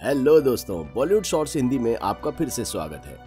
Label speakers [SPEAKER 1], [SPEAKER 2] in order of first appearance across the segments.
[SPEAKER 1] Hello दोस्तों, Bollywood shorts Hindi में आपका फिर से स्वागत है।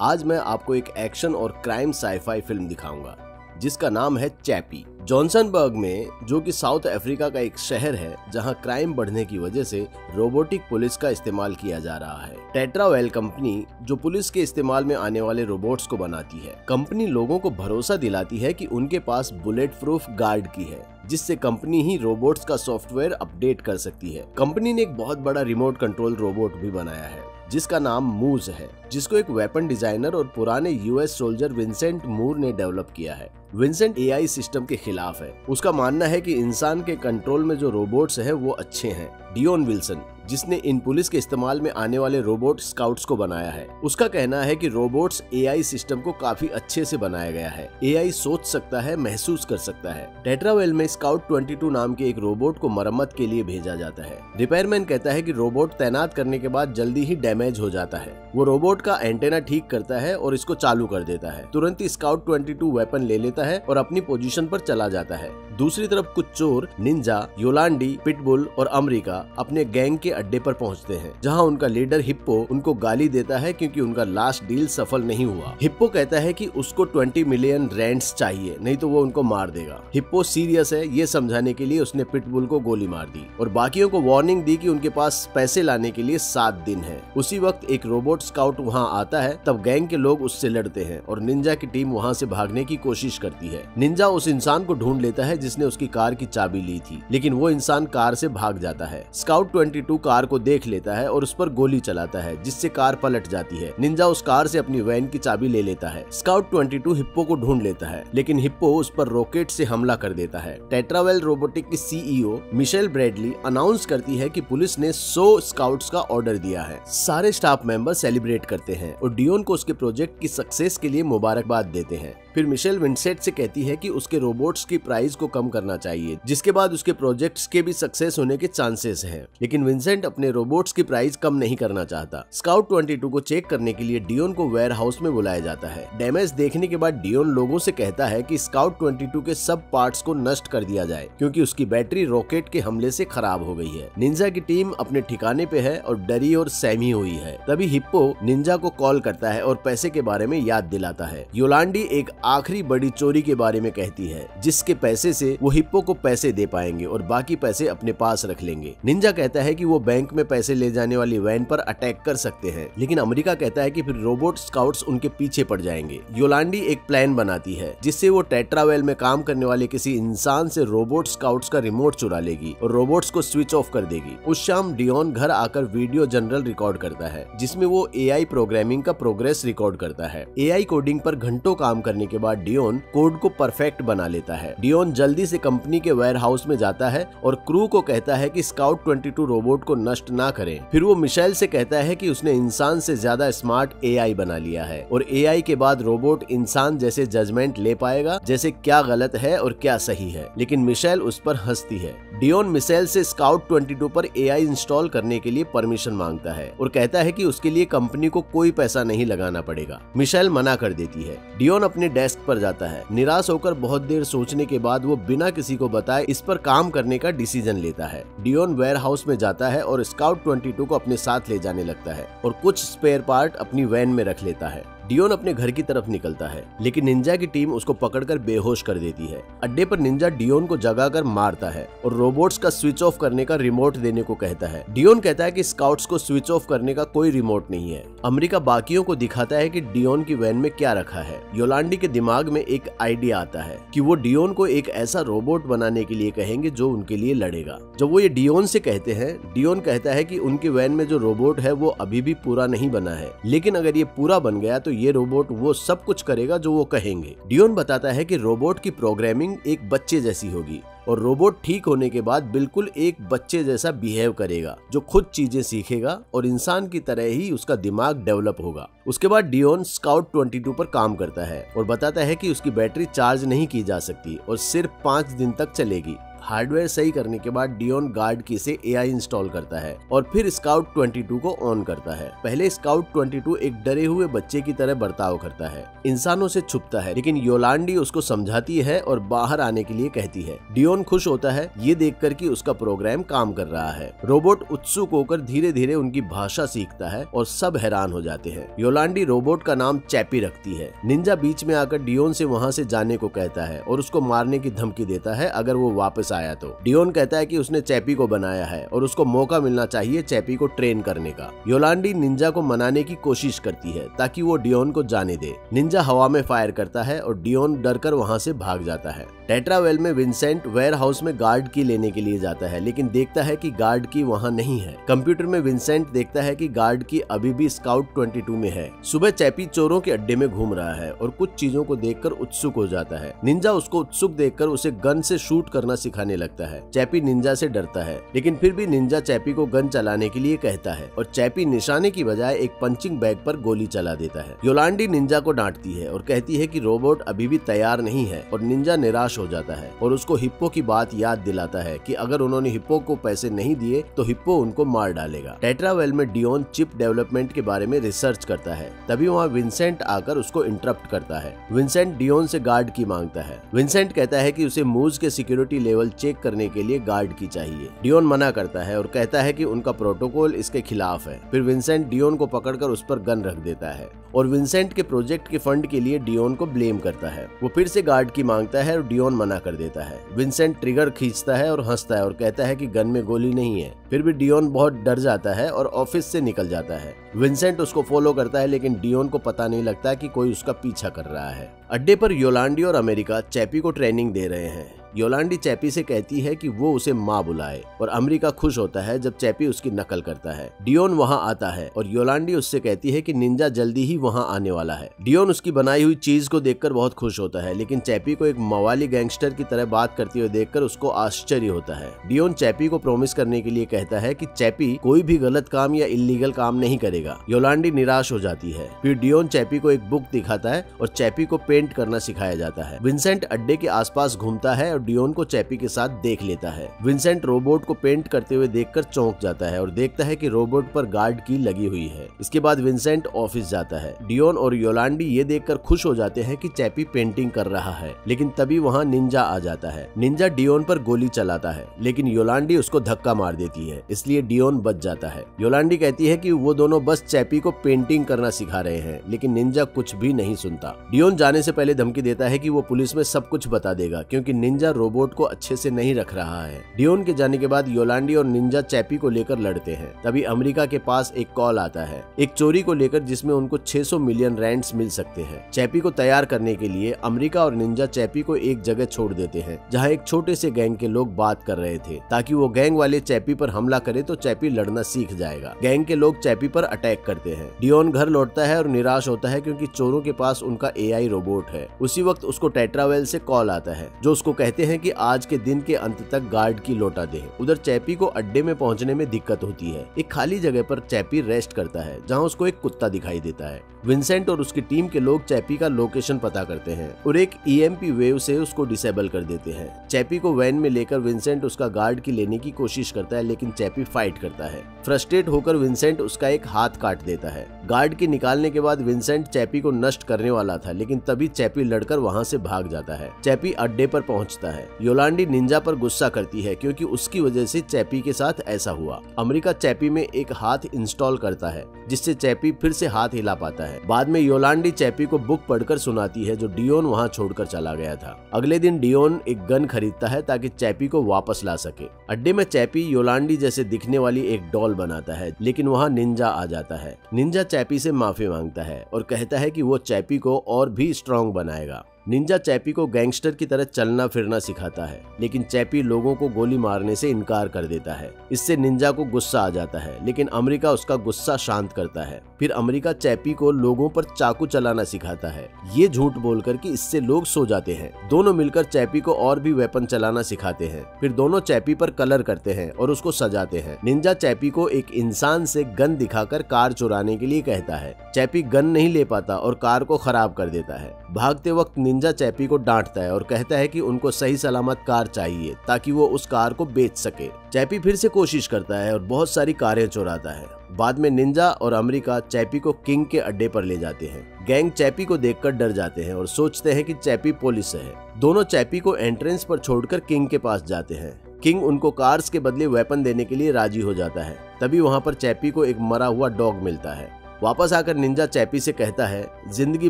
[SPEAKER 1] आज मैं आपको एक एक्शन और क्राइम साईफाई फिल्म दिखाऊंगा जिसका नाम है चैपी। जॉनसनबर्ग में, जो कि साउथ अफ्रीका का एक शहर है, जहां क्राइम बढ़ने की वजह से रोबोटिक पुलिस का इस्तेमाल किया जा रहा है। टेट्रावेल कंपनी, जो पुलिस के इस्तेमाल में आने वाले रोबोट्स को बनाती है, कंपनी लोगों को भरोसा दिलाती है कि उनके पास बुलेट प्रूफ गार्ड की है, जिससे कंपनी ही रोबोट्स का सॉफ्टवेयर अपडेट कर सकती है। कंपनी ने एक बहुत बड़ा रिमोट कंट्रोल रोबोट भी बनाया है जिसका नाम मूज है, जिसको एक वेपन डिजाइनर और पुराने यूएस सोल्जर विंसेंट मूर ने डेवलप किया है। विंसेंट एआई सिस्टम के खिलाफ है। उसका मानना है कि इंसान के कंट्रोल में जो रोबोट्स हैं वो अच्छे हैं। डियोन विल्सन, जिसने इन पुलिस के इस्तेमाल में आने वाले रोबोट स्काउट्स को बनाया है, उसका कहना है कि रोबोट्स एआई सिस्टम को काफी अच्छे से बनाया गया है। एआई सोच सकता है, महसूस कर सकता है। टेट्रावेल में स्काउट 22 नाम के एक रोबोट को मरम्मत के लिए भेजा जाता है। रिपेयरमैन कहता है कि रोबोट तैनात करने के बाद जल्दी ही डैमेज हो जाता है। वो रोबोट का एंटेना ठीक करता है और इसको चालू कर देता है। तुरंत ही स्काउट 22 वेपन ले लेता है और अपनी पोजीशन पर चला जाता है। दूसरी तरफ कुछ चोर, निंजा, योलांडी, पिटबुल और अमेरिका अपने गैंग के अड्डे पर पहुंचते हैं, जहां उनका लीडर हिप्पो उनको गाली देता है क्योंकि उनका लास्ट डील सफल नहीं हुआ। हिप्पो कहता है कि उसको 20 मिलियन रैंड्स चाहिए, नहीं तो वो उनको मार देगा। हिप्पो सीरियस है, ये समझाने के लिए उसने पिटबुल को गोली मार दी और बाकियों को वार्निंग दी कि उनके पास पैसे लाने के लिए 7 दिन है। उसी वक्त एक रोबोट स्काउट वहाँ आता है, तब गैंग के लोग उससे लड़ते हैं और निंजा की टीम वहाँ से भागने की कोशिश करती है। निंजा उस इंसान को ढूंढ लेता है जिसने उसकी कार की चाबी ली थी, लेकिन वो इंसान कार से भाग जाता है। स्काउट 22 कार को देख लेता है और उस पर गोली चलाता है, जिससे कार पलट जाती है। निंजा उस कार से अपनी वैन की चाबी ले लेता है। स्काउट 22 हिप्पो को ढूंढ लेता है, लेकिन हिप्पो उस पर रॉकेट से हमला कर देता है। टेट्रावेल रोबोटिक की सीईओ मिशेल ब्रैडली अनाउंस करती है कि पुलिस ने 100 स्काउट्स का ऑर्डर दिया है। सारे स्टाफ मेंबर सेलिब्रेट करते हैं और डियोन को उसके प्रोजेक्ट की सक्सेस के लिए मुबारकबाद देते हैं। फिर मिशेल विंसेंट से कहती है कि उसके रोबोट्स की प्राइस को कम करना चाहिए, जिसके बाद उसके प्रोजेक्ट्स के भी सक्सेस होने के चांसेस हैं। लेकिन विंसेंट अपने रोबोट्स की प्राइस कम नहीं करना चाहता। स्काउट 22 को चेक करने के लिए डियोन को वेयर हाउस में बुलाया जाता है। डैमेज देखने के बाद डियोन लोगों से कहता है कि स्काउट 22 के सब पार्ट्स को नष्ट कर दिया जाए, क्योंकि उसकी बैटरी रॉकेट के हमले से खराब हो गई है। निंजा की टीम अपने ठिकाने पे है और डरी और सहमी हुई है। तभी हिप्पो निंजा को कॉल करता है और पैसे के बारे में याद दिलाता है। योलांडी एक आखिरी बड़ी चोरी के बारे में कहती है, जिसके पैसे से वो हिप्पो को पैसे दे पाएंगे और बाकी पैसे अपने पास रख लेंगे। निंजा कहता है कि वो बैंक में पैसे ले जाने वाली वैन पर अटैक कर सकते हैं, लेकिन अमेरिका कहता है कि फिर रोबोट स्काउट्स उनके पीछे पड़ जाएंगे। योलांडी एक प्लान बनाती है जिससे वो टेट्रावेल में काम करने वाले किसी इंसान से रोबोट स्काउट्स का रिमोट चुरा लेगी और रोबोट्स को स्विच ऑफ कर देगी। उस शाम डियोन घर आकर वीडियो जनरल रिकॉर्ड करता है, जिसमें वो एआई प्रोग्रामिंग का प्रोग्रेस रिकॉर्ड करता है। एआई कोडिंग पर घंटों काम करने के बाद डियोन कोड को परफेक्ट बना लेता है। डियोन जल्दी से कंपनी के वेयर हाउस में जाता है और क्रू को कहता है कि स्काउट 22 रोबोट को नष्ट ना करें। फिर वो मिशेल से कहता है कि उसने इंसान से ज्यादा स्मार्ट एआई बना लिया है और एआई के बाद रोबोट इंसान जैसे जजमेंट ले पाएगा, जैसे क्या गलत है और क्या सही है। लेकिन मिशेल उस पर हंसती है। डियोन मिशेल से स्काउट 22 पर एआई इंस्टॉल करने के लिए परमिशन मांगता है और कहता है कि उसके लिए कंपनी को कोई पैसा नहीं लगाना पड़ेगा। मिशेल मना कर देती है। डियोन अपने डेस्क पर जाता है। निराश होकर बहुत देर सोचने के बाद वो बिना किसी को बताए इस पर काम करने का डिसीजन लेता है। डियोन वेयर हाउस में जाता है और स्काउट 22 को अपने साथ ले जाने लगता है और कुछ स्पेयर पार्ट अपनी वैन में रख लेता है। डियोन अपने घर की तरफ निकलता है, लेकिन निंजा की टीम उसको पकड़कर बेहोश कर देती है। अड्डे पर निंजा डियोन को जगाकर मारता है और रोबोट्स का स्विच ऑफ करने का रिमोट देने को कहता है। डियोन कहता है कि स्काउट्स को स्विच ऑफ करने का कोई रिमोट नहीं है। अमेरिका बाकियों को दिखाता है कि डियोन की वैन में क्या रखा है। योलांडी के दिमाग में एक आइडिया आता है कि वो डियोन को एक ऐसा रोबोट बनाने के लिए कहेंगे जो उनके लिए लड़ेगा। जब वो ये डियोन से कहते हैं, डियोन कहता है कि उनकी वैन में जो रोबोट है वो अभी भी पूरा नहीं बना है, लेकिन अगर ये पूरा बन गया तो ये रोबोट वो सब कुछ करेगा जो वो कहेंगे। डियोन बताता है कि रोबोट की प्रोग्रामिंग एक बच्चे जैसी होगी और रोबोट ठीक होने के बाद बिल्कुल एक बच्चे जैसा बिहेव करेगा, जो खुद चीजें सीखेगा और इंसान की तरह ही उसका दिमाग डेवलप होगा। उसके बाद डियोन स्काउट 22 पर काम करता है और बताता है कि उसकी बैटरी चार्ज नहीं की जा सकती और सिर्फ 5 दिन तक चलेगी। हार्डवेयर सही करने के बाद डियोन गार्ड की से एआई इंस्टॉल करता है और फिर स्काउट 22 को ऑन करता है। पहले स्काउट 22 एक डरे हुए बच्चे की तरह बर्ताव करता है, इंसानों से छुपता है, लेकिन योलांडी उसको समझाती है और बाहर आने के लिए कहती है। डियोन खुश होता है ये देखकर कि उसका प्रोग्राम काम कर रहा है। रोबोट उत्सुक होकर धीरे धीरे उनकी भाषा सीखता है और सब हैरान हो जाते हैं। योलांडी रोबोट का नाम चैपी रखती है। निंजा बीच में आकर डियोन से वहाँ से जाने को कहता है और उसको मारने की धमकी देता है अगर वो वापस आया तो। डियोन कहता है कि उसने चैपी को बनाया है और उसको मौका मिलना चाहिए चैपी को ट्रेन करने का। योलांडी निंजा को मनाने की कोशिश करती है ताकि वो डियोन को जाने दे। निंजा हवा में फायर करता है और डियोन डरकर वहाँ से भाग जाता है। टेट्रावेल में विंसेंट वेयर हाउस में गार्ड की लेने के लिए जाता है, लेकिन देखता है कि गार्ड की वहाँ नहीं है। कंप्यूटर में विंसेंट देखता है कि गार्ड की अभी भी स्काउट 22 में है। सुबह चैपी चोरों के अड्डे में घूम रहा है और कुछ चीजों को देखकर उत्सुक हो जाता है। निंजा उसको उत्सुक देखकर उसे गन से शूट करना सिखाने लगता है। चैपी निंजा से डरता है, लेकिन फिर भी निंजा चैपी को गन चलाने के लिए कहता है और चैपी निशाने की बजाय एक पंचिंग बैग पर गोली चला देता है। योलांडी निंजा को डांटती है और कहती है कि रोबोट अभी भी तैयार नहीं है और निंजा निराश हो जाता है और उसको हिप्पो की बात याद दिलाता है कि अगर उन्होंने हिप्पो को पैसे नहीं दिए तो हिप्पो उनको मार डालेगा। टेट्रावेल में डियोन चिप डेवलपमेंट के बारे में रिसर्च करता है, तभी वहाँ विंसेंट आकर उसको इंटरप्ट करता है। विंसेंट डियोन से गार्ड की मांगता है। विंसेंट कहता है कि उसे मूज के सिक्योरिटी लेवल चेक करने के लिए गार्ड की चाहिए। डियोन मना करता है और कहता है कि उनका प्रोटोकॉल इसके खिलाफ है। फिर विंसेंट डियोन को पकड़कर उस पर गन रख देता है और विंसेंट के प्रोजेक्ट के फंड के लिए डियोन को ब्लेम करता है। वो फिर से गार्ड की मांगता है और डियोन मना कर देता है। विंसेंट ट्रिगर खींचता है और हंसता है और कहता है कि गन में गोली नहीं है। फिर भी डियोन बहुत डर जाता है और ऑफिस से निकल जाता है। विंसेंट उसको फॉलो करता है, लेकिन डियोन को पता नहीं लगता कि कोई उसका पीछा कर रहा है। अड्डे पर योलांडी और अमेरिका चैपी को ट्रेनिंग दे रहे हैं। योलांडी चैपी से कहती है कि वो उसे माँ बुलाए और अमेरिका खुश होता है जब चैपी उसकी नकल करता है। डियोन वहाँ आता है और योलांडी उससे कहती है कि निंजा जल्दी ही वहाँ आने वाला है। डियोन उसकी बनाई हुई चीज को देखकर बहुत खुश होता है, लेकिन चैपी को एक मवाली गैंगस्टर की तरह बात करते हुए देखकर उसको आश्चर्य होता है। डियोन चैपी को प्रॉमिस करने के लिए कहता है कि चैपी कोई भी गलत काम या इलीगल काम नहीं करेगा। योलांडी निराश हो जाती है। फिर डियोन चैपी को एक बुक दिखाता है और चैपी को पेंट करना सिखाया जाता है। विंसेंट अड्डे के आसपास घूमता है और डियोन को चैपी के साथ देख लेता है। विंसेंट रोबोट को पेंट करते हुए देखकर चौंक जाता है और देखता है कि रोबोट पर गार्ड की लगी हुई है। इसके बाद विंसेंट ऑफिस जाता है। डियोन और योलांडी ये देखकर खुश हो जाते हैं कि चैपी पेंटिंग कर रहा है, लेकिन तभी वहाँ निंजा आ जाता है। निंजा डियोन पर गोली चलाता है, लेकिन योलांडी उसको धक्का मार देती है, इसलिए डियोन बच जाता है। योलांडी कहती है कि वो दोनों बस चैपी को पेंटिंग करना सिखा रहे हैं, लेकिन निंजा कुछ भी नहीं सुनता। डियोन जाने से पहले धमकी देता है कि वो पुलिस में सब कुछ बता देगा, क्योंकि निंजा रोबोट को अच्छे से नहीं रख रहा है। डियोन के जाने के बाद योलांडी और निंजा चैपी को लेकर लड़ते हैं। तभी अमेरिका के पास एक कॉल आता है एक चोरी को लेकर, जिसमें उनको 600 मिलियन रैंड्स मिल सकते हैं। चैपी को तैयार करने के लिए अमेरिका और निंजा चैपी को एक जगह छोड़ देते हैं जहाँ एक छोटे से गैंग के लोग बात कर रहे थे, ताकि वो गैंग वाले चैपी पर हमला करे तो चैपी लड़ना सीख जाएगा। गैंग के लोग चैपी पर अटैक करते हैं। डियोन घर लौटता है और निराश होता है क्योंकि चोरों के पास उनका एआई रोबोट है। उसी वक्त उसको टेट्रावेल से कॉल आता है, जो उसको कहते हैं कि आज के दिन के अंत तक गार्ड की लौटा दे। उधर चैपी को अड्डे में पहुंचने में दिक्कत होती है। एक खाली जगह पर चैपी रेस्ट करता है, जहां उसको एक कुत्ता दिखाई देता है। विंसेंट और उसकी टीम के लोग चैपी का लोकेशन पता करते हैं और एक ईएमपी वेव से उसको डिसेबल कर देते हैं। चैपी को वैन में लेकर विंसेंट उसका गार्ड की लेने की कोशिश करता है, लेकिन चैपी फाइट करता है। फ्रस्ट्रेट होकर विंसेंट उसका एक हाथ काट देता है। गार्ड की निकालने के बाद विंसेंट चैपी को नष्ट करने वाला था, लेकिन तभी चैपी लड़कर वहां से भाग जाता है। चैपी अड्डे पर पहुंचता है। योलांडी निंजा पर गुस्सा करती है क्योंकि उसकी वजह से चैपी के साथ ऐसा हुआ। अमेरिका चैपी में एक हाथ इंस्टॉल करता है, जिससे चैपी फिर से हाथ हिला पाता है। बाद में योलांडी चैपी को बुक पढ़कर सुनाती है जो डियोन वहां छोड़कर चला गया था। अगले दिन डियोन एक गन खरीदता है ताकि चैपी को वापस ला सके। अड्डे में चैपी योलांडी जैसे दिखने वाली एक डॉल बनाता है, लेकिन वहां निंजा आ जाता है। निंजा चैपी से माफी मांगता है और कहता है कि वो चैपी को और भी स्ट्रांग बनाएगा। निंजा चैपी को गैंगस्टर की तरह चलना फिरना सिखाता है, लेकिन चैपी लोगों को गोली मारने से इनकार कर देता है। इससे निंजा को गुस्सा आ जाता है, लेकिन अमेरिका उसका गुस्सा शांत करता है। फिर अमेरिका चैपी को लोगों पर चाकू चलाना सिखाता है, ये झूठ बोलकर कि इससे लोग सो जाते हैं। दोनों मिलकर चैपी को और भी वेपन चलाना सिखाते हैं। फिर दोनों चैपी पर कलर करते हैं और उसको सजाते हैं। निंजा चैपी को एक इंसान से गन दिखाकर कार चुराने के लिए कहता है। चैपी गन नहीं ले पाता और कार को खराब कर देता है। भागते वक्त निंजा चैपी को डांटता है और कहता है कि उनको सही सलामत कार चाहिए ताकि वो उस कार को बेच सके। चैपी फिर से कोशिश करता है और बहुत सारी कारें चुराता है। बाद में निंजा और अमेरिका चैपी को किंग के अड्डे पर ले जाते हैं। गैंग चैपी को देखकर डर जाते हैं और सोचते हैं कि चैपी पुलिस है। दोनों चैपी को एंट्रेंस पर छोड़कर किंग के पास जाते हैं। किंग उनको कार्स के बदले वेपन देने के लिए राजी हो जाता है। तभी वहाँ पर चैपी को एक मरा हुआ डॉग मिलता है। वापस आकर निंजा चैपी से कहता है जिंदगी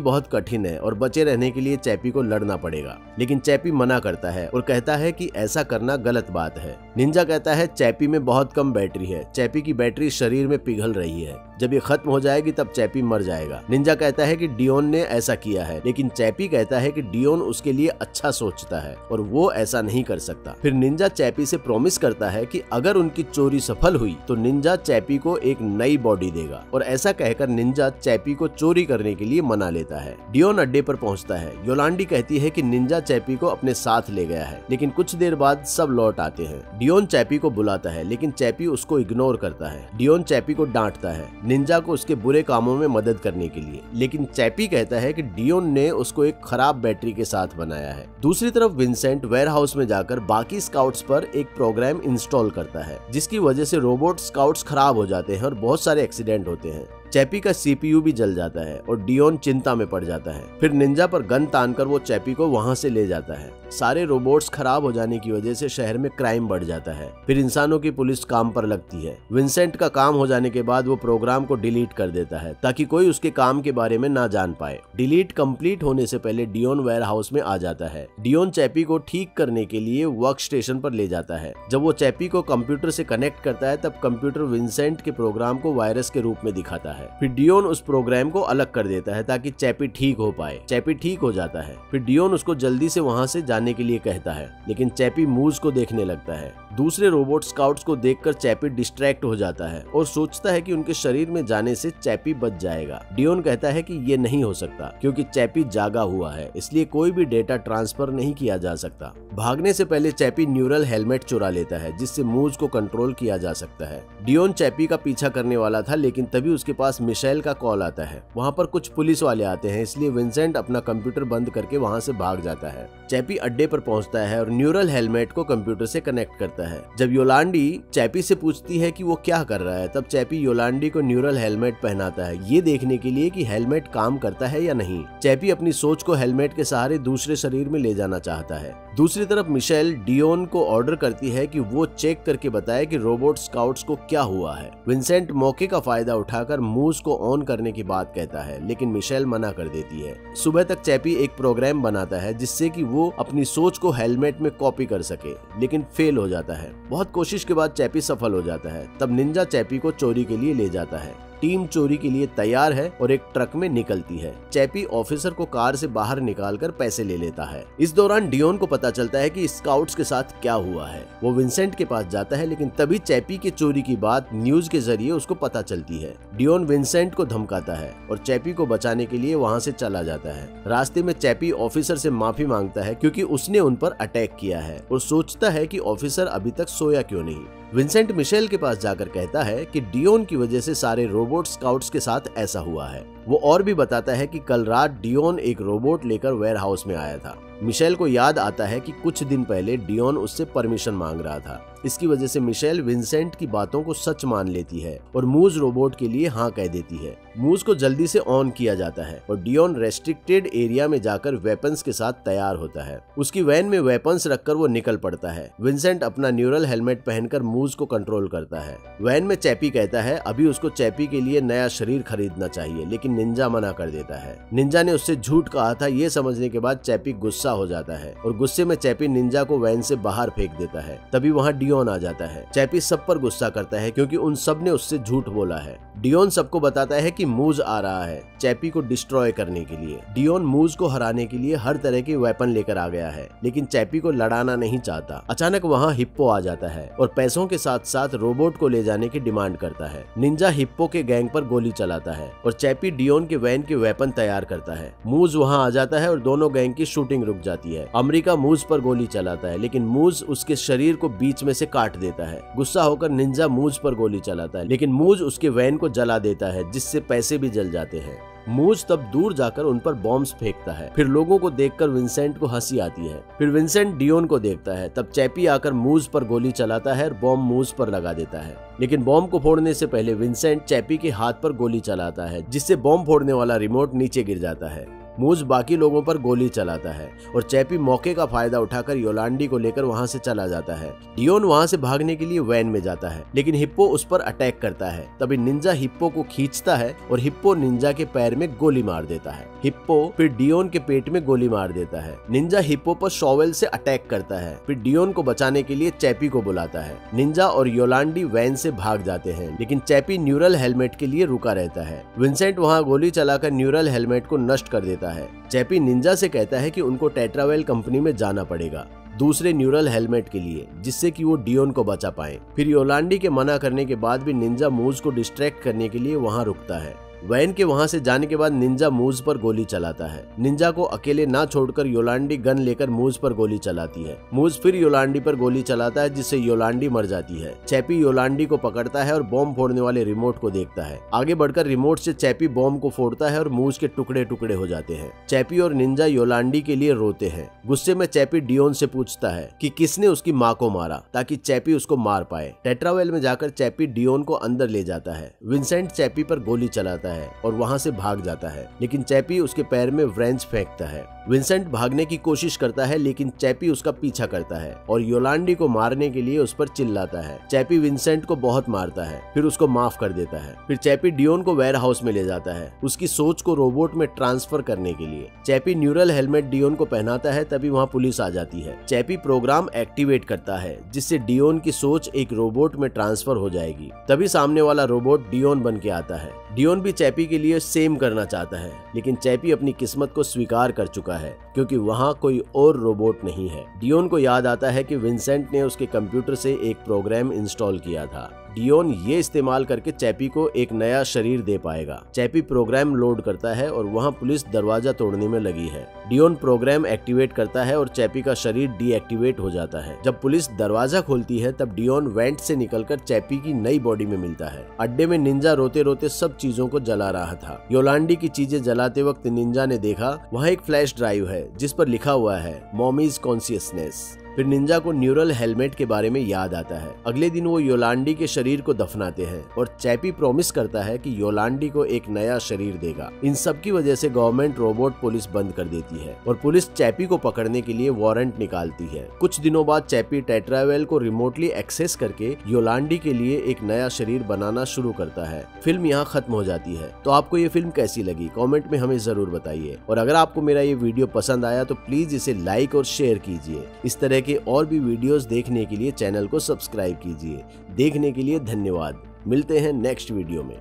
[SPEAKER 1] बहुत कठिन है और बचे रहने के लिए चैपी को लड़ना पड़ेगा, लेकिन चैपी मना करता है और कहता है कि ऐसा करना गलत बात है। निंजा कहता है चैपी में बहुत कम बैटरी है, चैपी की बैटरी शरीर में पिघल रही है, जब ये खत्म हो जाएगी तब चैपी मर जाएगा। निंजा कहता है कि डियोन ने ऐसा किया है, लेकिन चैपी कहता है कि डियोन उसके लिए अच्छा सोचता है और वो ऐसा नहीं कर सकता। फिर निंजा चैपी से प्रॉमिस करता है कि अगर उनकी चोरी सफल हुई तो निंजा चैपी को एक नई बॉडी देगा, और ऐसा कहकर निंजा चैपी को चोरी करने के लिए मना लेता है। डियोन अड्डे पर पहुंचता है। योलांडी कहती है कि निंजा चैपी को अपने साथ ले गया है, लेकिन कुछ देर बाद सब लौट आते हैं। डियोन चैपी को बुलाता है, लेकिन चैपी उसको इग्नोर करता है। डियोन चैपी को डांटता है निंजा को उसके बुरे कामों में मदद करने के लिए, लेकिन चैपी कहता है कि डियोन ने उसको एक खराब बैटरी के साथ बनाया है। दूसरी तरफ विंसेंट वेयरहाउस में जाकर बाकी स्काउट्स पर एक प्रोग्राम इंस्टॉल करता है, जिसकी वजह से रोबोट स्काउट्स खराब हो जाते हैं और बहुत सारे एक्सीडेंट होते हैं। चैपी का सीपीयू भी जल जाता है और डियोन चिंता में पड़ जाता है। फिर निंजा पर गन तानकर वो चैपी को वहां से ले जाता है। सारे रोबोट्स खराब हो जाने की वजह से शहर में क्राइम बढ़ जाता है। फिर इंसानों की पुलिस काम पर लगती है। विंसेंट का काम हो जाने के बाद वो प्रोग्राम को डिलीट कर देता है ताकि कोई उसके काम के बारे में ना जान पाए। डिलीट कंप्लीट होने से पहले डियोन वेयरहाउस में आ जाता है। डियोन चैपी को ठीक करने के लिए वर्क स्टेशन पर ले जाता है। जब वो चैपी को कंप्यूटर से कनेक्ट करता है तब कंप्यूटर विंसेंट के प्रोग्राम को वायरस के रूप में दिखाता है। फिर डियोन उस प्रोग्राम को अलग कर देता है ताकि चैपी ठीक हो पाए। चैपी ठीक हो जाता है। फिर डियोन उसको जल्दी से वहां से जाने के लिए कहता है, लेकिन चैपी मूज को देखने लगता है। दूसरे रोबोट स्काउट्स को देखकर चैपी डिस्ट्रैक्ट हो जाता है और सोचता है कि उनके शरीर में जाने से चैपी बच जाएगा। डियोन कहता है कि ये नहीं हो सकता क्योंकि चैपी जागा हुआ है, इसलिए कोई भी डेटा ट्रांसफर नहीं किया जा सकता। भागने से पहले चैपी न्यूरल हेलमेट चुरा लेता है, जिससे मूज को कंट्रोल किया जा सकता है। डियोन चैपी का पीछा करने वाला था, लेकिन तभी उसके पास मिशेल का कॉल आता है। वहाँ पर कुछ पुलिस वाले आते हैं, इसलिए विंसेंट अपना कंप्यूटर बंद करके वहाँ से भाग जाता है। चैपी अड्डे पर पहुँचता है और न्यूरल हेलमेट को कंप्यूटर से कनेक्ट करता है। जब योलांडी चैपी से पूछती है कि वो क्या कर रहा है, तब चैपी योलांडी को न्यूरल हेलमेट पहनाता है, ये देखने के लिए कि हेलमेट काम करता है या नहीं। चैपी अपनी सोच को हेलमेट के सहारे दूसरे शरीर में ले जाना चाहता है। दूसरी तरफ मिशेल डियोन को ऑर्डर करती है कि वो चेक करके बताए कि रोबोट स्काउट्स को क्या हुआ है। विंसेंट मौके का फायदा उठाकर मूज को ऑन करने की बात कहता है, लेकिन मिशेल मना कर देती है। सुबह तक चैपी एक प्रोग्राम बनाता है जिससे कि वो अपनी सोच को हेलमेट में कॉपी कर सके, लेकिन फेल हो जाता है। बहुत कोशिश के बाद चैपी सफल हो जाता है। तब निंजा चैपी को चोरी के लिए ले जाता है। टीम चोरी के लिए तैयार है और एक ट्रक में निकलती है। चैपी ऑफिसर को कार से बाहर निकालकर पैसे ले लेता है। इस दौरान डियोन को पता चलता है कि स्काउट्स के साथ क्या हुआ है। वो विंसेंट के पास जाता है, लेकिन तभी चैपी के चोरी की बात न्यूज के जरिए उसको पता चलती है। डियोन विंसेंट को धमकाता है और चैपी को बचाने के लिए वहाँ से चला जाता है। रास्ते में चैपी ऑफिसर से माफी मांगता है क्योंकि उसने उन पर अटैक किया है और सोचता है कि ऑफिसर अभी तक सोया क्यों नहीं। विंसेंट मिशेल के पास जाकर कहता है कि डियोन की वजह से सारे रोबोट स्काउट्स के साथ ऐसा हुआ है। वो और भी बताता है कि कल रात डियोन एक रोबोट लेकर वेयरहाउस में आया था। मिशेल को याद आता है कि कुछ दिन पहले डियोन उससे परमिशन मांग रहा था। इसकी वजह से मिशेल विंसेंट की बातों को सच मान लेती है और मूज रोबोट के लिए हाँ कह देती है। मूज को जल्दी से ऑन किया जाता है और डियोन रेस्ट्रिक्टेड एरिया में जाकर वेपन्स के साथ तैयार होता है। उसकी वैन में वेपन्स रखकर वो निकल पड़ता है। विंसेंट अपना न्यूरल हेलमेट पहनकर मूज को कंट्रोल करता है। वैन में चैपी कहता है अभी उसको चैपी के लिए नया शरीर खरीदना चाहिए, लेकिन निंजा मना कर देता है। निंजा ने उससे झूठ कहा था, ये समझने के बाद चैपी गुस्सा हो जाता है और गुस्से में चैपी निंजा को वैन से बाहर फेंक देता है। तभी वहाँ डियोन आ जाता है। चैपी सब पर गुस्सा करता है क्योंकि उन सब ने उससे झूठ बोला है। डियोन सबको बताता है कि मूज आ रहा है चैपी को डिस्ट्रॉय करने के लिए। डियोन मूज को हराने के लिए हर तरह के वेपन लेकर आ गया है, लेकिन चैपी को लड़ाना नहीं चाहता। अचानक वहाँ हिप्पो आ जाता है और पैसों के साथ साथ रोबोट को ले जाने की डिमांड करता है। निंजा हिप्पो के गैंग पर गोली चलाता है और चैपी डियोन के वैन के वेपन तैयार करता है। मूज वहाँ आ जाता है और दोनों गैंग की शूटिंग रुक जाती है। अमेरिका मूज पर गोली चलाता है, लेकिन मूज उसके शरीर को बीच में से काट देता है। गुस्सा होकर निंजा मूज पर गोली चलाता है, लेकिन मूज उसके वैन को जला देता है, जिससे पैसे भी जल जाते हैं। मूज तब दूर जाकर उन पर बॉम्ब्स फेंकता है। फिर लोगों को देखकर विंसेंट को हंसी आती है। फिर विंसेंट डियोन को देखता है, तब चैपी आकर मूज पर गोली चलाता है और बॉम्ब मूज पर लगा देता है। लेकिन बॉम्ब को फोड़ने से पहले विंसेंट चैपी के हाथ पर गोली चलाता है, जिससे बॉम्ब फोड़ने वाला रिमोट नीचे गिर जाता है। मूज बाकी लोगों पर गोली चलाता है और चैपी मौके का फायदा उठाकर योलांडी को लेकर वहां से चला जाता है। डियोन वहां से भागने के लिए वैन में जाता है, लेकिन हिप्पो उस पर अटैक करता है। तभी निंजा हिप्पो को खींचता है और हिप्पो निंजा के पैर में गोली मार देता है। हिप्पो फिर डियोन के पेट में गोली मार देता है। निंजा हिप्पो पर शॉवेल से अटैक करता है। फिर डियोन को बचाने के लिए चैपी को बुलाता है। निंजा और योलांडी वैन से भाग जाते हैं, लेकिन चैपी न्यूरल हेलमेट के लिए रुका रहता है। विंसेंट वहां गोली चलाकर न्यूरल हेलमेट को नष्ट कर देता है। चैपी निंजा से कहता है कि उनको टेट्रावेल कंपनी में जाना पड़ेगा दूसरे न्यूरल हेलमेट के लिए, जिससे कि वो डियोन को बचा पाए। फिर योलांडी के मना करने के बाद भी निंजा मूज को डिस्ट्रैक्ट करने के लिए वहां रुकता है। वैन के वहां से जाने के बाद निंजा मूज पर गोली चलाता है। निंजा को अकेले ना छोड़कर योलांडी गन लेकर मूज पर गोली चलाती है। मूज फिर योलांडी पर गोली चलाता है, जिससे योलांडी मर जाती है। चैपी योलांडी को पकड़ता है और बॉम्ब फोड़ने वाले रिमोट को देखता है। आगे बढ़कर रिमोट से चैपी बॉम्ब को फोड़ता है और मूज के टुकड़े टुकड़े हो जाते हैं। चैपी और निंजा योलांडी के लिए रोते हैं। गुस्से में चैपी डियोन से पूछता है कि किसने उसकी माँ को मारा, ताकि चैपी उसको मार पाए। टेट्रावेल में जाकर चैपी डियोन को अंदर ले जाता है। विंसेंट चैपी पर गोली चलाता है और वहां से भाग जाता है, लेकिन चैपी उसके पैर में व्रेंच फेंकता है। विंसेंट भागने की कोशिश करता है, लेकिन चैपी उसका पीछा करता है और योलांडी को मारने के लिए उस पर चिल्लाता है। चैपी विंसेंट को बहुत मारता है, फिर उसको माफ कर देता है। फिर चैपी डियोन को वेयर हाउस में ले जाता है, उसकी सोच को रोबोट में ट्रांसफर करने के लिए। चैपी न्यूरल हेलमेट डियोन को पहनाता है, तभी वहाँ पुलिस आ जाती है। चैपी प्रोग्राम एक्टिवेट करता है, जिससे डियोन की सोच एक रोबोट में ट्रांसफर हो जाएगी। तभी सामने वाला रोबोट डियोन बन के आता है। डियोन भी चैपी के लिए सेम करना चाहता है, लेकिन चैपी अपनी किस्मत को स्वीकार कर चुका है, क्योंकि वहाँ कोई और रोबोट नहीं है। डियोन को याद आता है कि विंसेंट ने उसके कंप्यूटर से एक प्रोग्राम इंस्टॉल किया था। डियोन ये इस्तेमाल करके चैपी को एक नया शरीर दे पाएगा। चैपी प्रोग्राम लोड करता है और वहाँ पुलिस दरवाजा तोड़ने में लगी है। डियोन प्रोग्राम एक्टिवेट करता है और चैपी का शरीर डीएक्टिवेट हो जाता है। जब पुलिस दरवाजा खोलती है, तब डियोन वेंट से निकलकर चैपी की नई बॉडी में मिलता है। अड्डे में निंजा रोते रोते सब चीजों को जला रहा था। योलांडी की चीजें जलाते वक्त निंजा ने देखा वहाँ एक फ्लैश ड्राइव है, जिस पर लिखा हुआ है मॉमीज कॉन्शियसनेस। फिर निंजा को न्यूरल हेलमेट के बारे में याद आता है। अगले दिन वो योलांडी के शरीर को दफनाते हैं और चैपी प्रॉमिस करता है कि योलांडी को एक नया शरीर देगा। इन सब की वजह से गवर्नमेंट रोबोट पुलिस बंद कर देती है और पुलिस चैपी को पकड़ने के लिए वारंट निकालती है। कुछ दिनों बाद चैपी टेट्रावेल को रिमोटली एक्सेस करके योलांडी के लिए एक नया शरीर बनाना शुरू करता है। फिल्म यहाँ खत्म हो जाती है। तो आपको ये फिल्म कैसी लगी कमेंट में हमें जरूर बताइए, और अगर आपको मेरा ये वीडियो पसंद आया तो प्लीज इसे लाइक और शेयर कीजिए। इस तरह के और भी वीडियोस देखने के लिए चैनल को सब्सक्राइब कीजिए। देखने के लिए धन्यवाद। मिलते हैं नेक्स्ट वीडियो में।